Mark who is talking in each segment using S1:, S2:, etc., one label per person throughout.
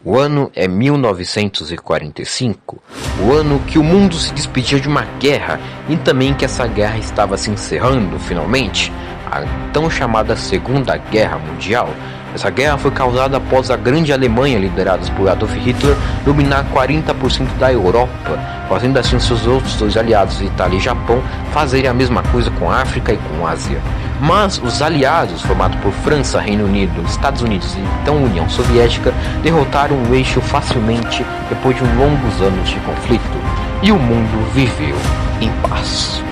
S1: O ano é 1945, o ano que o mundo se despedia de uma guerra e também que essa guerra estava se encerrando finalmente, a tão chamada Segunda Guerra Mundial. Essa guerra foi causada após a grande Alemanha, liderada por Adolf Hitler, dominar 40% da Europa, fazendo assim seus outros dois aliados, Itália e Japão, fazerem a mesma coisa com a África e com a Ásia. Mas os aliados, formados por França, Reino Unido, Estados Unidos e então União Soviética, derrotaram o eixo facilmente depois de longos anos de conflito, e o mundo viveu em paz.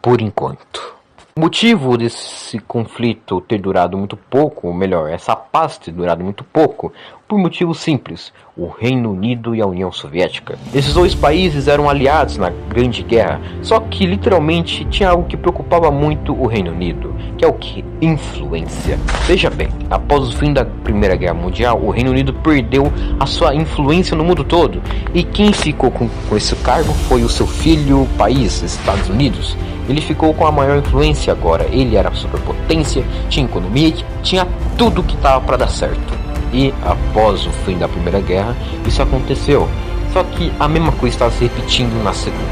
S1: Por enquanto. O motivo desse conflito ter durado muito pouco, ou melhor, essa paz ter durado muito pouco, por motivo simples: o Reino Unido e a União Soviética. Esses dois países eram aliados na Grande Guerra, só que literalmente tinha algo que preocupava muito o Reino Unido, que é o que? Influência. Veja bem, após o fim da Primeira Guerra Mundial, o Reino Unido perdeu a sua influência no mundo todo, e quem ficou com esse cargo foi o seu filho país, Estados Unidos. Ele ficou com a maior influência agora. Ele era superpotência, tinha economia, tinha tudo que estava para dar certo. E após o fim da Primeira Guerra, isso aconteceu. Só que a mesma coisa estava se repetindo na Segunda.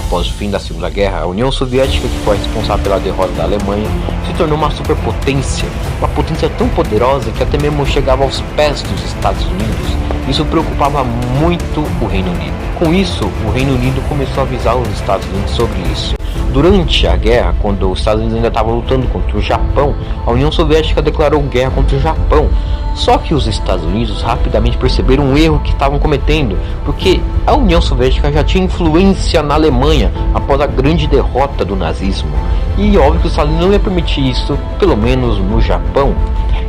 S1: Após o fim da Segunda Guerra, a União Soviética, que foi responsável pela derrota da Alemanha, se tornou uma superpotência. Uma potência tão poderosa que até mesmo chegava aos pés dos Estados Unidos. Isso preocupava muito o Reino Unido. Com isso, o Reino Unido começou a avisar os Estados Unidos sobre isso. Durante a guerra, quando os Estados Unidos ainda estavam lutando contra o Japão, a União Soviética declarou guerra contra o Japão. Só que os Estados Unidos rapidamente perceberam um erro que estavam cometendo, porque a União Soviética já tinha influência na Alemanha após a grande derrota do nazismo. E óbvio que os Estados Unidos não iam permitir isso, pelo menos no Japão.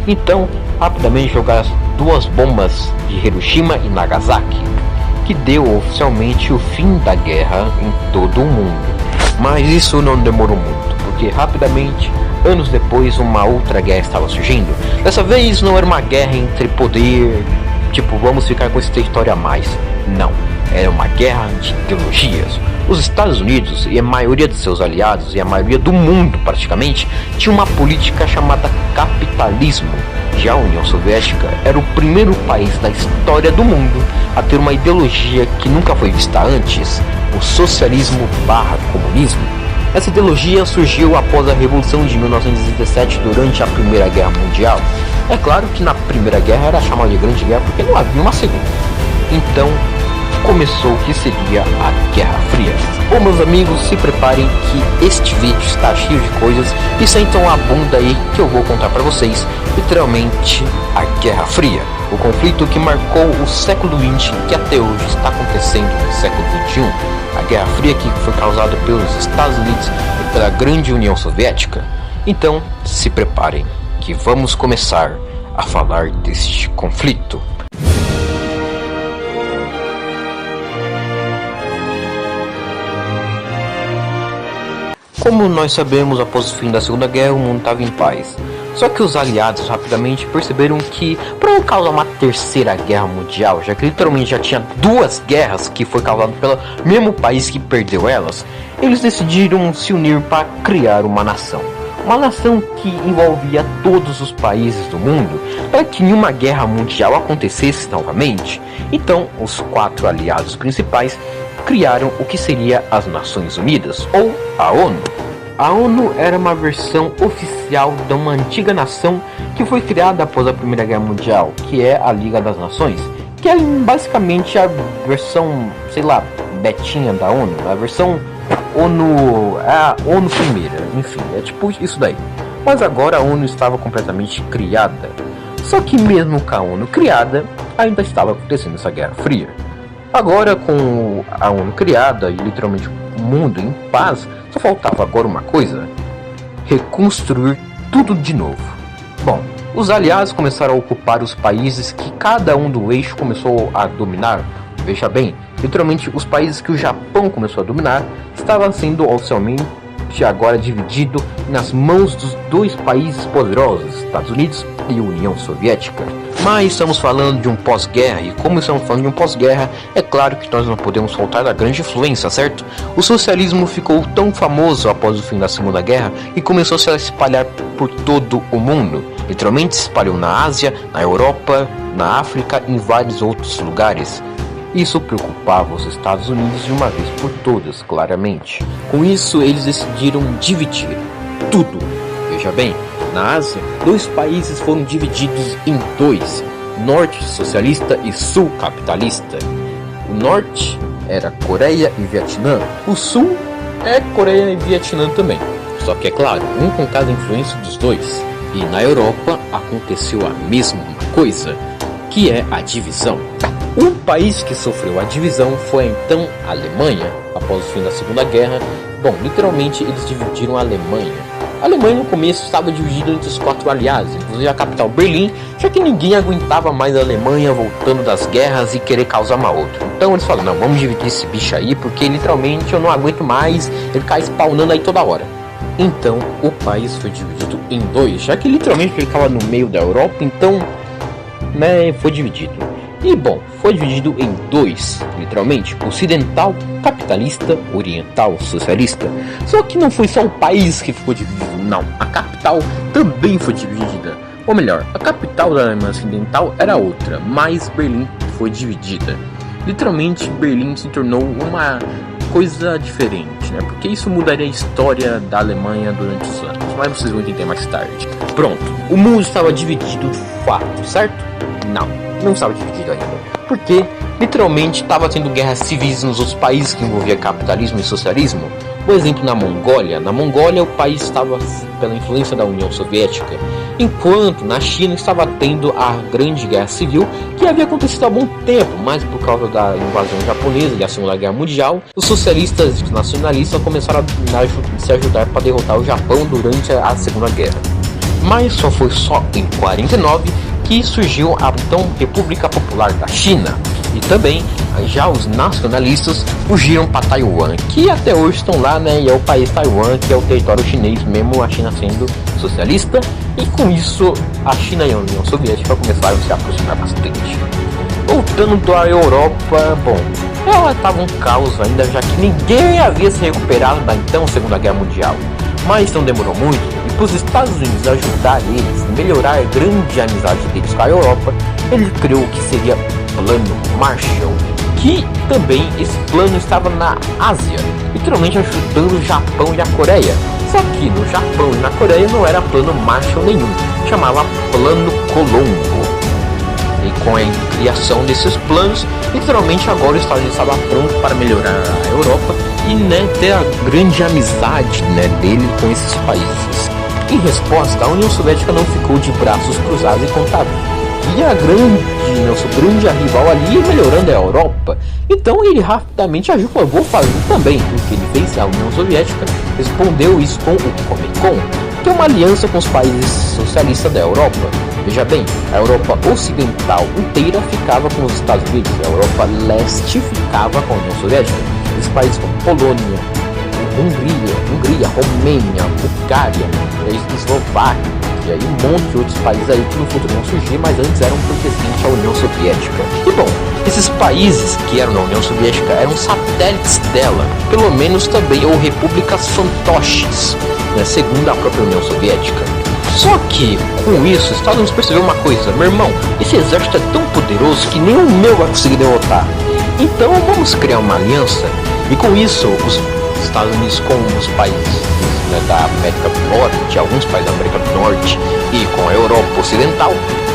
S1: Então, rapidamente jogaram as duas bombas de Hiroshima e Nagasaki, que deu oficialmente o fim da guerra em todo o mundo. Mas isso não demorou muito, porque rapidamente, anos depois, uma outra guerra estava surgindo. Dessa vez não era uma guerra entre poder, tipo, vamos ficar com esse território a mais. Não, era uma guerra de ideologias. Os Estados Unidos e a maioria de seus aliados, e a maioria do mundo praticamente, tinha uma política chamada capitalismo. Já a União Soviética era o primeiro país da história do mundo a ter uma ideologia que nunca foi vista antes: o socialismo/comunismo. Essa ideologia surgiu após a Revolução de 1917, durante a Primeira Guerra Mundial. É claro que na Primeira Guerra era chamada de Grande Guerra porque não havia uma segunda. Então começou o que seria a Guerra Fria. Bom, meus amigos, se preparem que este vídeo está cheio de coisas, e sentam a bunda aí que eu vou contar para vocês, literalmente, a Guerra Fria. O conflito que marcou o século XX, que até hoje está acontecendo no século XXI. A Guerra Fria que foi causada pelos Estados Unidos e pela grande União Soviética. Então, se preparem que vamos começar a falar deste conflito. Como nós sabemos, após o fim da Segunda Guerra, o mundo estava em paz. Só que os aliados rapidamente perceberam que, para não causar uma terceira guerra mundial, já que literalmente já tinha duas guerras que foi causada pelo mesmo país que perdeu elas, eles decidiram se unir para criar uma nação. Uma nação que envolvia todos os países do mundo, para que nenhuma guerra mundial acontecesse novamente. Então, os quatro aliados principais criaram o que seria as Nações Unidas, ou a ONU. A ONU era uma versão oficial de uma antiga nação que foi criada após a Primeira Guerra Mundial, que é a Liga das Nações, que é basicamente a versão, sei lá, betinha da ONU, a versão ONU, a ONU primeira, enfim, é tipo isso daí. Mas agora a ONU estava completamente criada. Só que mesmo com a ONU criada, ainda estava acontecendo essa Guerra Fria. Agora, com a ONU criada e literalmente o mundo em paz, só faltava agora uma coisa: reconstruir tudo de novo. Bom, os aliados começaram a ocupar os países que cada um do eixo começou a dominar. Veja bem, literalmente os países que o Japão começou a dominar estavam sendo oficialmente agora dividido nas mãos dos dois países poderosos, Estados Unidos e União Soviética. Mas estamos falando de um pós-guerra, e como estamos falando de um pós-guerra, é claro que nós não podemos faltar da grande influência, certo? O socialismo ficou tão famoso após o fim da Segunda Guerra e começou a se espalhar por todo o mundo. Literalmente se espalhou na Ásia, na Europa, na África e em vários outros lugares. Isso preocupava os Estados Unidos de uma vez por todas, claramente. Com isso, eles decidiram dividir tudo. Veja bem, na Ásia, 2 países foram divididos em 2, Norte socialista e Sul capitalista. O Norte era Coreia e Vietnã, o Sul é Coreia e Vietnã também. Só que é claro, um com cada influência dos dois. E na Europa aconteceu a mesma coisa, que é a divisão. O país que sofreu a divisão foi então a Alemanha, após o fim da Segunda Guerra. Bom, literalmente eles dividiram a Alemanha. A Alemanha no começo estava dividida entre os 4 aliados, inclusive a capital Berlim, já que ninguém aguentava mais a Alemanha voltando das guerras e querer causar uma outra. Então eles falaram, não, vamos dividir esse bicho aí, porque literalmente eu não aguento mais ele ficar spawnando aí toda hora. Então o país foi dividido em 2, já que literalmente ele ficava no meio da Europa, então, né, foi dividido. E bom, foi dividido em 2, literalmente, ocidental, capitalista, oriental, socialista. Só que não foi só o país que ficou dividido, não. A capital também foi dividida. Ou melhor, a capital da Alemanha Ocidental era outra, mas Berlim foi dividida. Literalmente, Berlim se tornou uma coisa diferente, né? Porque isso mudaria a história da Alemanha durante os anos, mas vocês vão entender mais tarde. Pronto, o mundo estava dividido de fato, certo? Não estava dividido ainda, porque literalmente estava tendo guerras civis nos outros países que envolviam capitalismo e socialismo. Por exemplo, na Mongólia o país estava pela influência da União Soviética, enquanto na China estava tendo a Grande Guerra Civil, que havia acontecido há bom tempo, mas por causa da invasão japonesa e da Segunda Guerra Mundial, os socialistas e nacionalistas começaram a se ajudar para derrotar o Japão durante a Segunda Guerra. Mas só foi em 49 que surgiu a então República Popular da China. E também já os nacionalistas fugiram para Taiwan, que até hoje estão lá, né? E é o país Taiwan, que é o território chinês, mesmo a China sendo socialista. E com isso a China e a União Soviética começaram a se aproximar bastante. Voltando à Europa, bom, ela estava um caos ainda, já que ninguém havia se recuperado da então Segunda Guerra Mundial. Mas não demorou muito, e para os Estados Unidos ajudar eles a melhorar a grande amizade deles com a Europa, ele criou o que seria o Plano Marshall, que também esse plano estava na Ásia, literalmente ajudando o Japão e a Coreia. Só que no Japão e na Coreia não era Plano Marshall nenhum, chamava Plano Colombo. E com a criação desses planos, literalmente agora os Estados Unidos estava pronto para melhorar a Europa e, né, ter a grande amizade, né, dele com esses países. Em resposta, a União Soviética não ficou de braços cruzados e contábil. E a nosso grande rival ali melhorando a Europa. Então ele rapidamente agiu, falou, vou fazer também. O que ele fez, a União Soviética respondeu isso com o Comecon, que é uma aliança com os países socialistas da Europa. Veja bem, a Europa Ocidental inteira ficava com os Estados Unidos, a Europa Leste ficava com a União Soviética. Os países como Polônia, Hungria, Romênia, Bulgária, Eslováquia, e aí um monte de outros países aí que no futuro vão surgir, mas antes eram pertencentes à União Soviética. E bom, esses países que eram da União Soviética eram satélites dela, pelo menos também, ou repúblicas fantoches, né, segundo a própria União Soviética. Só que, com isso, os Estados Unidos perceberam uma coisa, meu irmão, esse exército é tão poderoso que nem o meu vai conseguir derrotar. Então vamos criar uma aliança, e com isso, os Estados Unidos com os países, né, da América do Norte, alguns países da América do Norte e com a Europa Ocidental,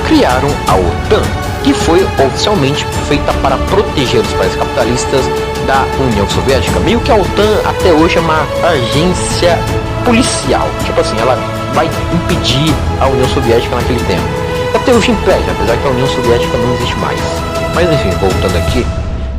S1: criaram a OTAN, que foi oficialmente feita para proteger os países capitalistas da União Soviética. Meio que a OTAN até hoje é uma agência policial, tipo assim, ela vai impedir a União Soviética naquele tempo. Até hoje impede, apesar que a União Soviética não existe mais. Mas enfim, voltando aqui.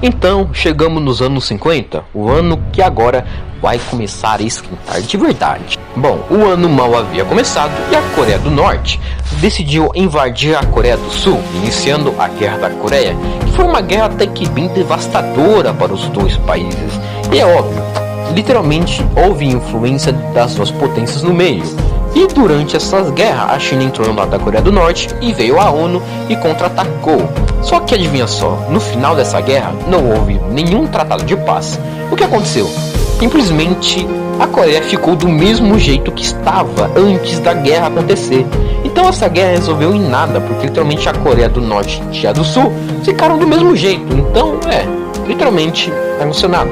S1: Então, chegamos nos anos 50, o ano que agora vai começar a esquentar de verdade. Bom, o ano mal havia começado e a Coreia do Norte decidiu invadir a Coreia do Sul, iniciando a Guerra da Coreia, que foi uma guerra até que bem devastadora para os dois países. E é óbvio, literalmente houve influência das duas potências no meio. E durante essas guerras, a China entrou no lado da Coreia do Norte e veio a ONU e contra-atacou. Só que adivinha só, no final dessa guerra não houve nenhum tratado de paz. O que aconteceu? simplesmente a Coreia ficou do mesmo jeito que estava antes da guerra acontecer. Então essa guerra resolveu em nada, porque literalmente a Coreia do Norte e a do Sul ficaram do mesmo jeito. Então, literalmente não aconteceu nada.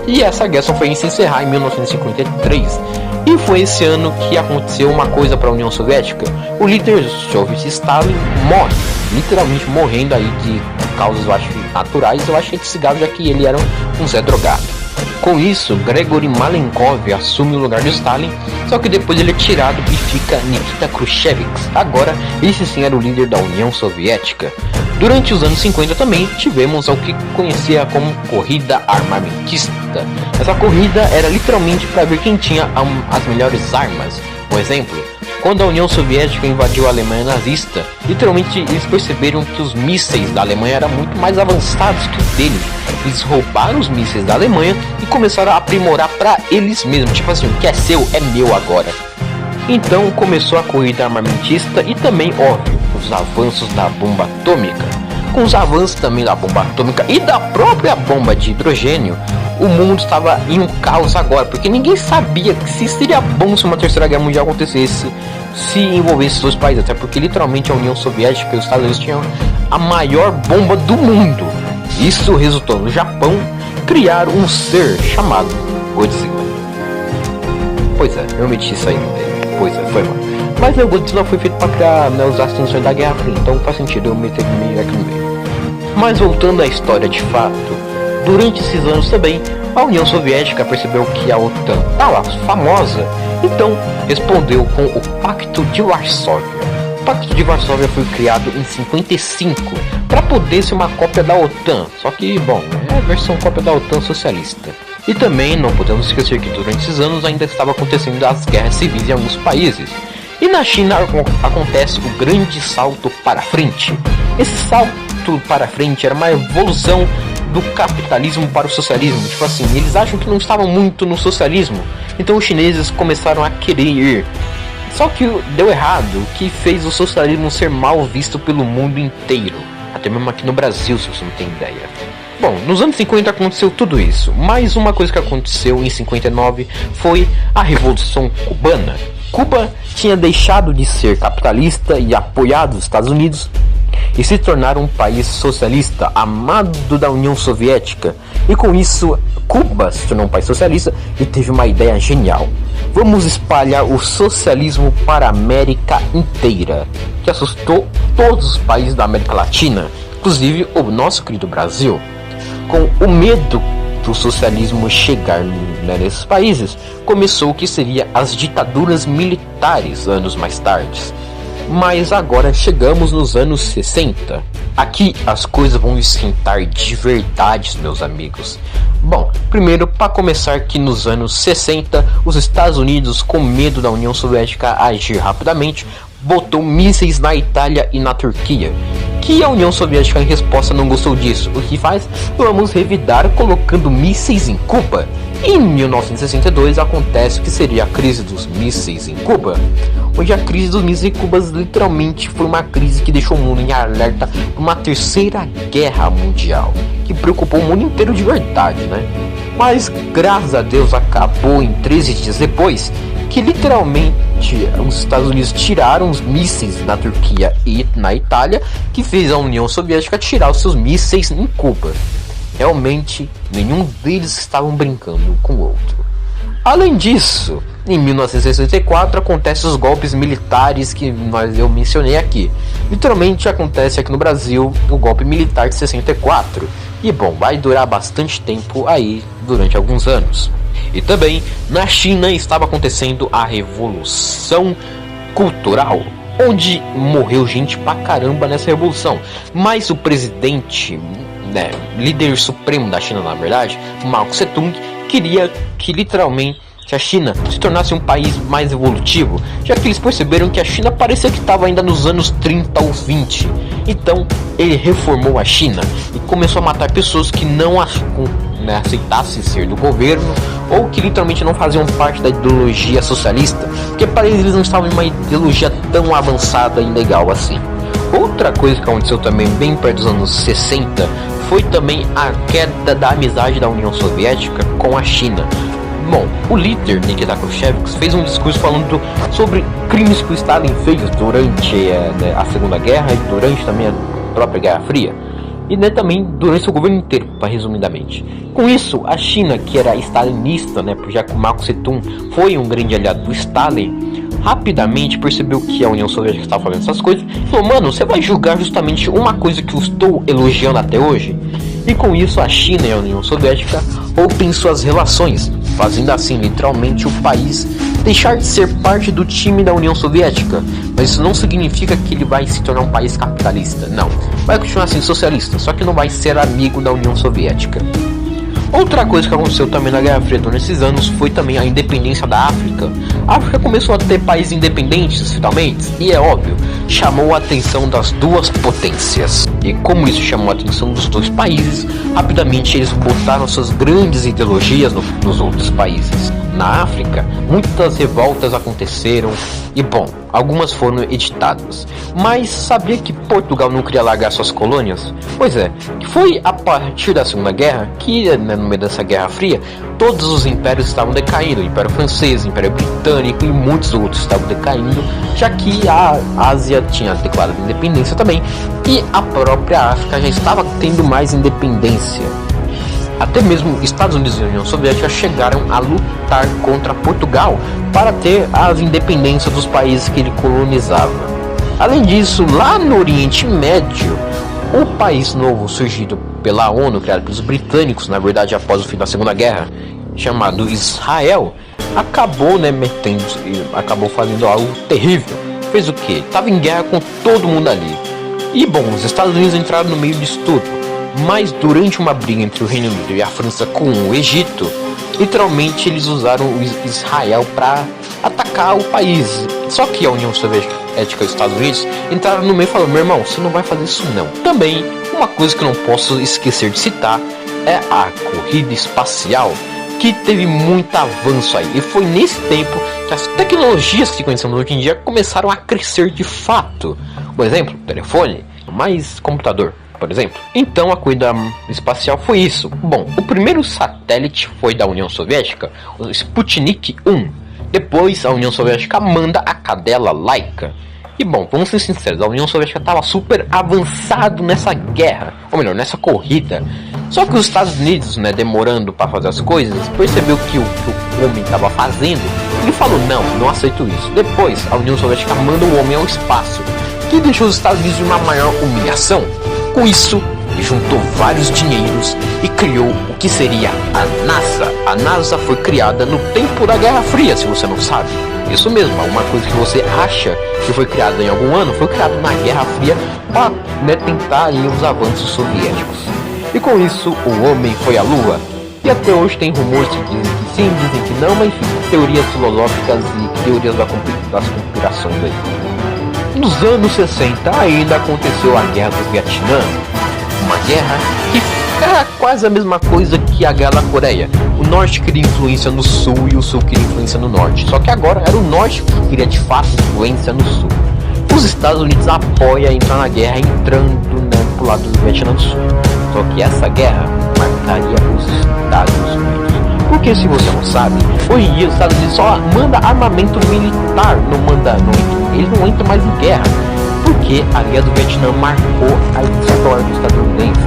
S1: E essa guerra só foi se encerrar em 1953. E foi esse ano que aconteceu uma coisa para a União Soviética. O líder soviético Stalin morre, literalmente morrendo aí de causas, eu acho, naturais. Eu acho que de cigarro, já que ele era um Zé drogado. Com isso, Gregory Malenkov assume o lugar de Stalin, só que depois ele é tirado e fica Nikita Khrushchev. Agora, esse sim era o líder da União Soviética. Durante os anos 50 também tivemos o que conhecia como corrida armamentista. Essa corrida era literalmente para ver quem tinha as melhores armas. Um exemplo, quando a União Soviética invadiu a Alemanha nazista, literalmente eles perceberam que os mísseis da Alemanha eram muito mais avançados que os deles. Eles roubaram os mísseis da Alemanha e começaram a aprimorar para eles mesmos. Tipo assim, o que é seu é meu agora. Então começou a corrida armamentista e também, óbvio, os avanços da bomba atômica. Com os avanços também da bomba atômica e da própria bomba de hidrogênio, o mundo estava em um caos agora, porque ninguém sabia se seria bom se uma terceira guerra mundial acontecesse, se envolvesse os dois países, até porque literalmente a União Soviética e os Estados Unidos tinham a maior bomba do mundo. Isso resultou no Japão criar um ser chamado Godzilla. Pois é, eu meti isso aí no dele. Pois é, foi mal. Mas o Godzilla foi feito para criar, os astros da Guerra Fria, então faz sentido eu meter meio aqui no meio. Mas voltando à história de fato, durante esses anos também, a União Soviética percebeu que a OTAN estava famosa, então respondeu com o Pacto de Varsóvia. O Pacto de Varsóvia foi criado em 55 para poder ser uma cópia da OTAN, só que, bom, é a versão cópia da OTAN socialista. E também não podemos esquecer que durante esses anos ainda estava acontecendo as guerras civis em alguns países. E na China acontece o grande salto para frente. Esse salto para frente era uma evolução do capitalismo para o socialismo. Tipo assim, eles acham que não estavam muito no socialismo, então os chineses começaram a querer ir. Só que deu errado, o que fez o socialismo ser mal visto pelo mundo inteiro. Até mesmo aqui no Brasil, se você não tem ideia. Bom, nos anos 50 aconteceu tudo isso, mas uma coisa que aconteceu em 59 foi a Revolução Cubana. Cuba tinha deixado de ser capitalista e apoiado os Estados Unidos e se tornar um país socialista, amado da União Soviética. E com isso, Cuba se tornou um país socialista e teve uma ideia genial. Vamos espalhar o socialismo para a América inteira, que assustou todos os países da América Latina, inclusive o nosso querido Brasil. Com o medo do socialismo chegar nesses países, começou o que seria as ditaduras militares anos mais tarde. Mas agora chegamos nos anos 60. Aqui as coisas vão esquentar de verdade, meus amigos. Bom, primeiro, para começar, que nos anos 60, os Estados Unidos, com medo da União Soviética agir rapidamente, botou mísseis na Itália e na Turquia. Que a União Soviética em resposta não gostou disso. O que faz? Vamos revidar colocando mísseis em Cuba. Em 1962 acontece o que seria a crise dos mísseis em Cuba, onde a crise dos mísseis em Cuba literalmente foi uma crise que deixou o mundo em alerta para uma terceira guerra mundial, que preocupou o mundo inteiro de verdade, né? Mas graças a Deus acabou em 13 dias depois, que literalmente os Estados Unidos tiraram os mísseis na Turquia e na Itália, que fez a União Soviética tirar os seus mísseis em Cuba. Realmente, nenhum deles estavam brincando com o outro. Além disso, em 1964 acontecem os golpes militares que eu mencionei aqui. Literalmente acontece aqui no Brasil o golpe militar de 64. E bom, vai durar bastante tempo aí, durante alguns anos. E também na China estava acontecendo a Revolução Cultural, onde morreu gente pra caramba nessa revolução. Mas o presidente, líder supremo da China, na verdade, Mao Tse-tung, queria que literalmente a China se tornasse um país mais evolutivo, já que eles perceberam que a China parecia que estava ainda nos anos 30 ou 20. Então ele reformou a China e começou a matar pessoas que não aceitassem ser do governo ou que literalmente não faziam parte da ideologia socialista, porque para eles não estavam em uma ideologia tão avançada e legal assim. Outra coisa que aconteceu também bem perto dos anos 60 foi também a queda da amizade da União Soviética com a China, Bom, o líder Nikita Khrushchev fez um discurso falando sobre crimes que o Stalin fez durante a Segunda Guerra e durante também a própria Guerra Fria. E também durante o governo inteiro, resumidamente. Com isso, a China, que era stalinista, já que o Mao Tse-tung foi um grande aliado do Stalin, rapidamente percebeu que a União Soviética estava fazendo essas coisas e falou: mano, você vai julgar justamente uma coisa que eu estou elogiando até hoje? E com isso a China e a União Soviética rompem suas relações, fazendo assim literalmente o país deixar de ser parte do time da União Soviética. Mas isso não significa que ele vai se tornar um país capitalista, não. Vai continuar sendo socialista, só que não vai ser amigo da União Soviética. Outra coisa que aconteceu também na Guerra Fria durante esses anos foi também a independência da África. A África começou a ter países independentes, finalmente, e é óbvio, chamou a atenção das duas potências. E como isso chamou a atenção dos dois países, rapidamente eles botaram suas grandes ideologias nos outros países. Na África, muitas revoltas aconteceram e, bom, algumas foram editadas. Mas sabia que Portugal não queria largar suas colônias? Pois é, foi a partir da Segunda Guerra que, no meio dessa Guerra Fria, todos os impérios estavam decaindo. O Império Francês, o Império Britânico e muitos outros estavam decaindo, já que a Ásia tinha declarado independência também e a própria África já estava tendo mais independência. Até mesmo Estados Unidos e União Soviética chegaram a lutar contra Portugal para ter as independências dos países que ele colonizava. Além disso, lá no Oriente Médio, o país novo surgido pela ONU, criado pelos britânicos, na verdade após o fim da Segunda Guerra, chamado Israel, acabou fazendo algo terrível. Fez o quê? Estava em guerra com todo mundo ali. E bom, os Estados Unidos entraram no meio disso tudo. Mas durante uma briga entre o Reino Unido e a França com o Egito, literalmente eles usaram o Israel para atacar o país. Só que a União Soviética e os Estados Unidos entraram no meio e falaram: meu irmão, você não vai fazer isso não. Também, uma coisa que eu não posso esquecer de citar é a corrida espacial, que teve muito avanço aí. E foi nesse tempo que as tecnologias que conhecemos hoje em dia começaram a crescer de fato. Por exemplo, telefone, mais computador, por exemplo. Então a corrida espacial foi isso. Bom, o primeiro satélite foi da União Soviética, o Sputnik 1. Depois a União Soviética manda a cadela Laika. E bom, vamos ser sinceros, a União Soviética estava super avançado nessa guerra, ou melhor, nessa corrida. Só que os Estados Unidos, demorando para fazer as coisas, percebeu que o homem estava fazendo e falou: não aceito isso. Depois a União Soviética manda o homem ao espaço, que deixou os Estados Unidos em uma maior humilhação. Com isso, ele juntou vários dinheiros e criou o que seria a NASA. A NASA foi criada no tempo da Guerra Fria, se você não sabe. Isso mesmo, uma coisa que você acha que foi criada em algum ano, foi criada na Guerra Fria para tentar os avanços soviéticos. E com isso, o homem foi à Lua. E até hoje tem rumores que dizem que sim, dizem que não, mas enfim, teorias filosóficas e teorias das conspirações aí. Nos anos 60 ainda aconteceu a Guerra do Vietnã, uma guerra que era quase a mesma coisa que a Guerra da Coreia. O Norte queria influência no Sul e o Sul queria influência no Norte, só que agora era o Norte que queria de fato influência no Sul. Os Estados Unidos apoiam entrar na guerra entrando pro lado do Vietnã do Sul, só que essa guerra marcaria os Estados Unidos. Porque se você não sabe, hoje em dia os Estados Unidos só manda armamento militar, eles não entram mais em guerra, porque a guerra do Vietnã marcou a história dos estadunidenses.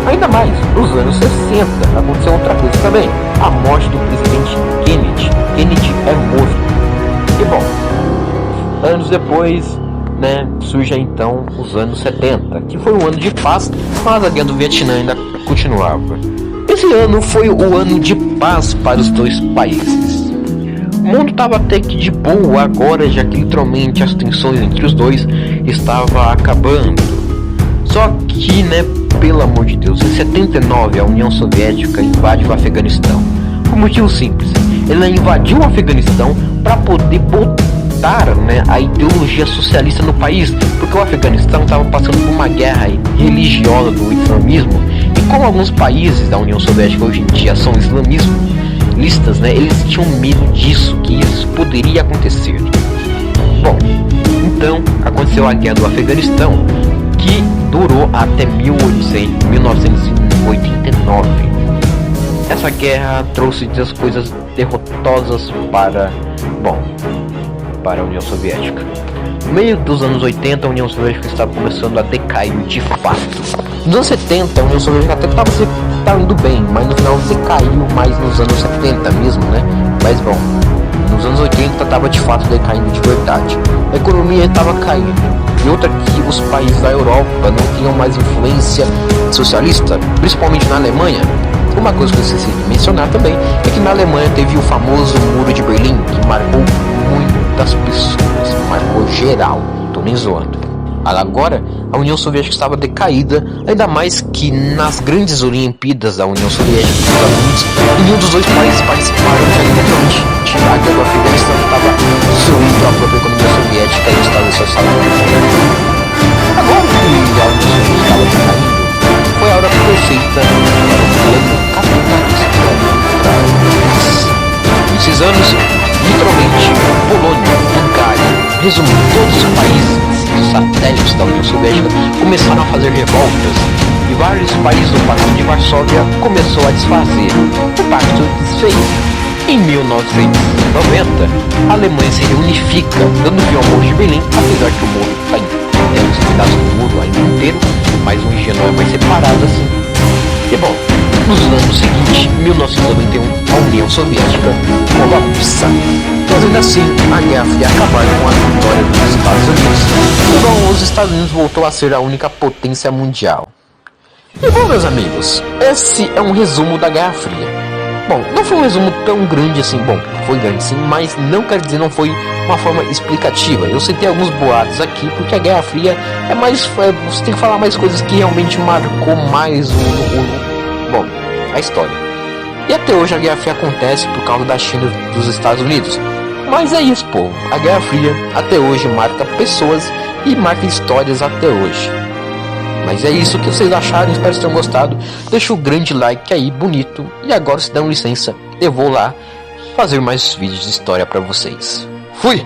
S1: Ainda mais, nos anos 60, aconteceu outra coisa também, a morte do presidente Kennedy. Kennedy é morto. E bom, anos depois, surge então os anos 70, que foi um ano de paz, mas a guerra do Vietnã ainda continuava. Esse ano foi o ano de paz para os dois países. O mundo estava até que de boa agora, já que literalmente as tensões entre os dois estavam acabando. Só que, pelo amor de Deus, em 79 a União Soviética invade o Afeganistão. Por motivo simples, ela invadiu o Afeganistão para poder botar a ideologia socialista no país, porque o Afeganistão estava passando por uma guerra religiosa do islamismo. E como alguns países da União Soviética hoje em dia são islamistas, eles tinham medo disso, que isso poderia acontecer. Bom, então aconteceu a Guerra do Afeganistão, que durou até 1989. Essa guerra trouxe as coisas derrotosas para a União Soviética. No meio dos anos 80, a União Soviética estava começando a decair de fato. Nos anos 70, a União Soviética até estava indo bem, mas no final decaiu mais nos anos 70 mesmo, né? Mas bom, nos anos 80 estava de fato decaindo de verdade. A economia estava caindo. E outra que os países da Europa não tinham mais influência socialista, principalmente na Alemanha. Uma coisa que eu esqueci de mencionar também é que na Alemanha teve o famoso Muro de Berlim, que marcou muitas pessoas, marcou geral, tô nem zoando. Agora, a União Soviética estava decaída, ainda mais que nas grandes Olimpíadas da União Soviética dos Estados Unidos, nenhum dos dois países participaram, já literalmente Iraque do Afeganistão estava destruindo a própria economia soviética e os Estados Unidos estavam agora que a União Soviética estava decaindo, foi a hora perfeita para um plano capitalista nesses anos, literalmente, Polônia, Bulgária, resumindo, todos os países satélites da União Soviética começaram a fazer revoltas e vários países do Pacto de Varsóvia começou a desfazer. O pacto desfez. Em 1990, a Alemanha se reunifica, dando fim ao Muro de Berlim, apesar que o muro está em os pedaços do muro ainda inteiro, mas o engenho não é mais separado assim. E bom, nos anos seguintes, 1991, a União Soviética colapsa. Mas ainda assim, a guerra ia acabar com a vitória dos Estados Unidos. Então, os Estados Unidos voltou a ser a única potência mundial. E bom, meus amigos, esse é um resumo da Guerra Fria. Bom, não foi um resumo tão grande assim, bom, foi grande sim, mas não quer dizer não foi uma forma explicativa. Eu citei alguns boatos aqui, porque a Guerra Fria é mais, você tem que falar mais coisas que realmente marcou mais a história. E até hoje a Guerra Fria acontece por causa da China e dos Estados Unidos. Mas é isso, povo. A Guerra Fria até hoje marca pessoas e marca histórias até hoje. Mas é isso que vocês acharam, espero que tenham gostado. Deixa o grande like aí, bonito. E agora, se dão licença, eu vou lá fazer mais vídeos de história pra vocês. Fui!